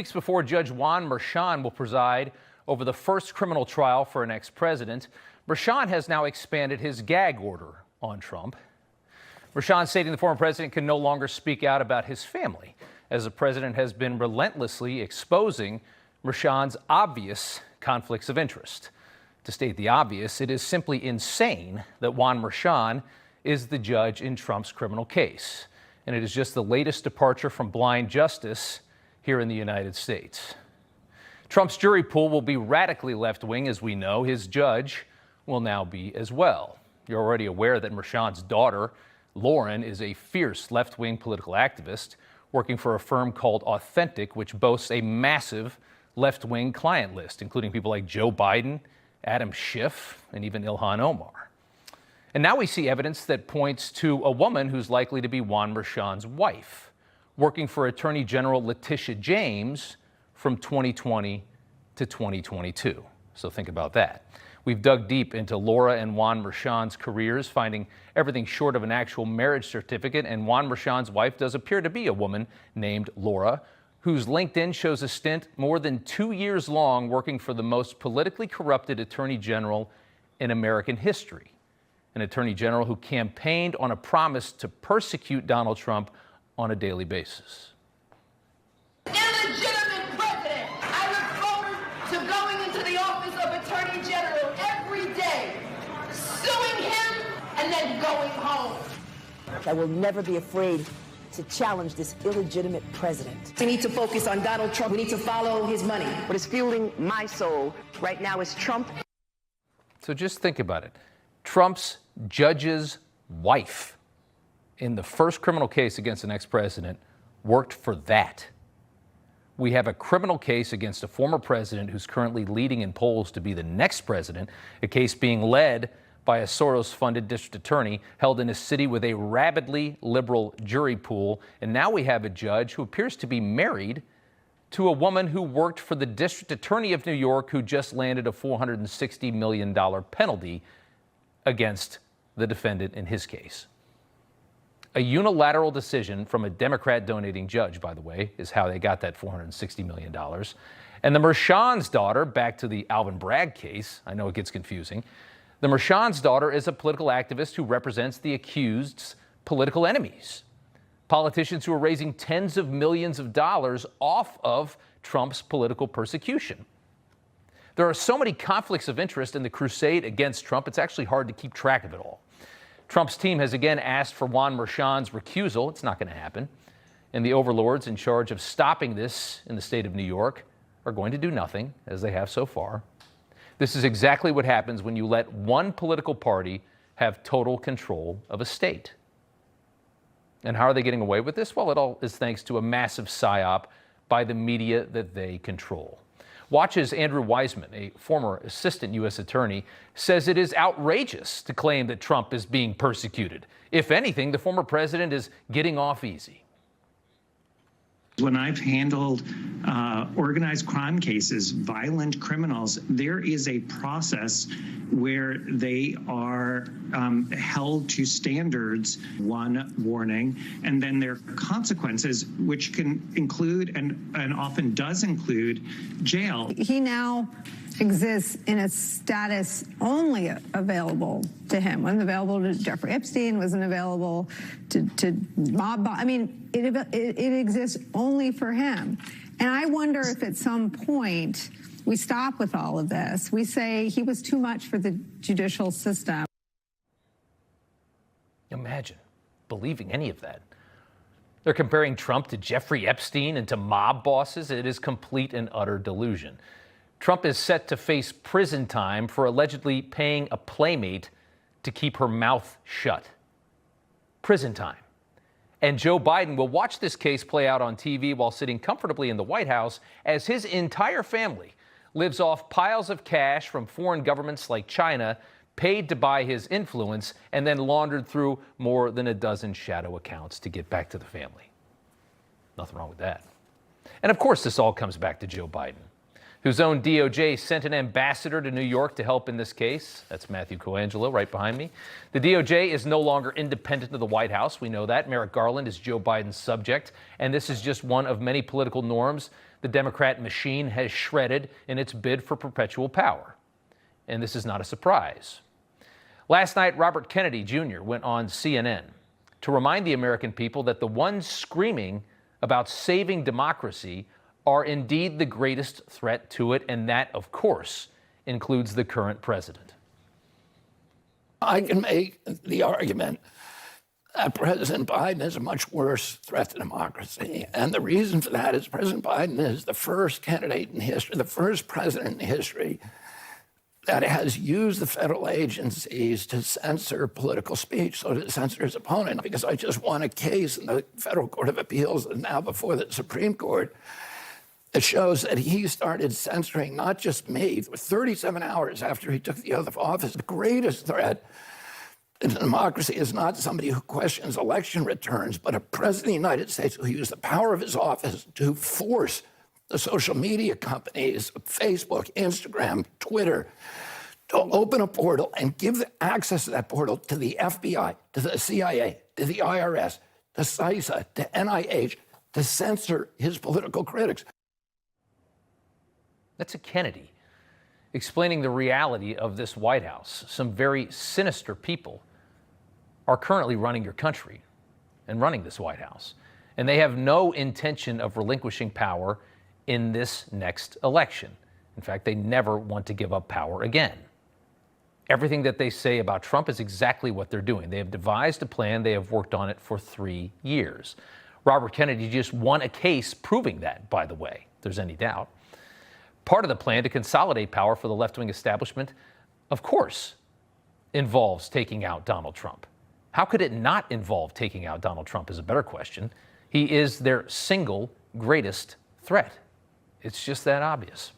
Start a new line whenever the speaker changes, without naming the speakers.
Weeks before Judge Juan Merchan will preside over the first criminal trial for an ex-president, Merchan has now expanded his gag order on Trump. Merchan stating the former president can no longer speak out about his family, as the president has been relentlessly exposing Merchan's obvious conflicts of interest. To state the obvious, it is simply insane that Juan Merchan is the judge in Trump's criminal case, and it is just the latest departure from blind justice here in the United States. Trump's jury pool will be radically left-wing, as we know. His judge will now be as well. You're already aware that Merchan's daughter, Lauren, is a fierce left-wing political activist working for a firm called Authentic, which boasts a massive left-wing client list, including people like Joe Biden, Adam Schiff, and even Ilhan Omar. And now we see evidence that points to a woman who's likely to be Juan Merchan's wife, working for Attorney General Letitia James from 2020 to 2022. So think about that. We've dug deep into Laura and Juan Merchan's careers, finding everything short of an actual marriage certificate, and Juan Merchan's wife does appear to be a woman named Laura, whose LinkedIn shows a stint more than 2 years long working for the most politically corrupted attorney general in American history, an attorney general who campaigned on a promise to persecute Donald Trump on a daily basis.
Illegitimate president. I look forward to going into the office of Attorney General every day, suing him, and then going home.
I will never be afraid to challenge this illegitimate president.
We need to focus on Donald Trump. We need to follow his money.
What is fueling my soul right now is Trump.
So just think about it. Trump's judge's wife in the first criminal case against an ex-president worked for that. We have a criminal case against a former president who's currently leading in polls to be the next president, a case being led by a Soros-funded district attorney held in a city with a rabidly liberal jury pool. And now we have a judge who appears to be married to a woman who worked for the district attorney of New York, who just landed a $460 million penalty against the defendant in his case. A unilateral decision from a Democrat donating judge, by the way, is how they got that $460 million. And the Merchan's daughter, back to the Alvin Bragg case, I know it gets confusing. The Merchan's daughter is a political activist who represents the accused's political enemies, politicians who are raising tens of millions of dollars off of Trump's political persecution. There are so many conflicts of interest in the crusade against Trump, it's actually hard to keep track of it all. Trump's team has again asked for Juan Merchan's recusal. It's not going to happen. And the overlords in charge of stopping this in the state of New York are going to do nothing, as they have so far. This is exactly what happens when you let one political party have total control of a state. And how are they getting away with this? Well, it all is thanks to a massive psyop by the media that they control. Watch as Andrew Weissmann, a former assistant U.S. attorney, says it is outrageous to claim that Trump is being persecuted. If anything, the former president is getting off easy.
When I've handled organized crime cases, violent criminals, there is a process where they are held to standards, one warning, and then there are consequences, which can include and often does include jail.
He now exists in a status only available to him. Wasn't available to Jeffrey Epstein, wasn't available to mob. I mean, it exists only for him. And I wonder if at some point we stop with all of this. We say he was too much for the judicial system.
Imagine believing any of that. They're comparing Trump to Jeffrey Epstein and to mob bosses. It is complete and utter delusion. Trump is set to face prison time for allegedly paying a playmate to keep her mouth shut. Prison time. And Joe Biden will watch this case play out on TV while sitting comfortably in the White House as his entire family lives off piles of cash from foreign governments like China, paid to buy his influence, and then laundered through more than a dozen shadow accounts to get back to the family. Nothing wrong with that. And of course, this all comes back to Joe Biden, whose own DOJ sent an ambassador to New York to help in this case. That's Matthew Coangelo right behind me. The DOJ is no longer independent of the White House. We know that. Merrick Garland is Joe Biden's subject, and this is just one of many political norms the Democrat machine has shredded in its bid for perpetual power. And this is not a surprise. Last night, Robert Kennedy Jr. went on CNN to remind the American people that the ones screaming about saving democracy are indeed the greatest threat to it, and that, of course, includes the current president.
I can make the argument that President Biden is a much worse threat to democracy. And the reason for that is President Biden is the first candidate in history, the first president in history that has used the federal agencies to censor political speech, so to censor his opponent. Because I just won a case in the Federal Court of Appeals and now before the Supreme Court that shows that he started censoring not just me, 37 hours after he took the oath of office. The greatest threat to democracy is not somebody who questions election returns, but a president of the United States who used the power of his office to force the social media companies, Facebook, Instagram, Twitter, to open a portal and give access to that portal to the FBI, to the CIA, to the IRS, to CISA, to NIH, to censor his political critics.
That's a Kennedy explaining the reality of this White House. Some very sinister people are currently running your country and running this White House. And they have no intention of relinquishing power in this next election. In fact, they never want to give up power again. Everything that they say about Trump is exactly what they're doing. They have devised a plan. They have worked on it for 3 years. Robert Kennedy just won a case proving that, by the way, if there's any doubt. Part of the plan to consolidate power for the left-wing establishment, of course, involves taking out Donald Trump. How could it not involve taking out Donald Trump is a better question. He is their single greatest threat. It's just that obvious.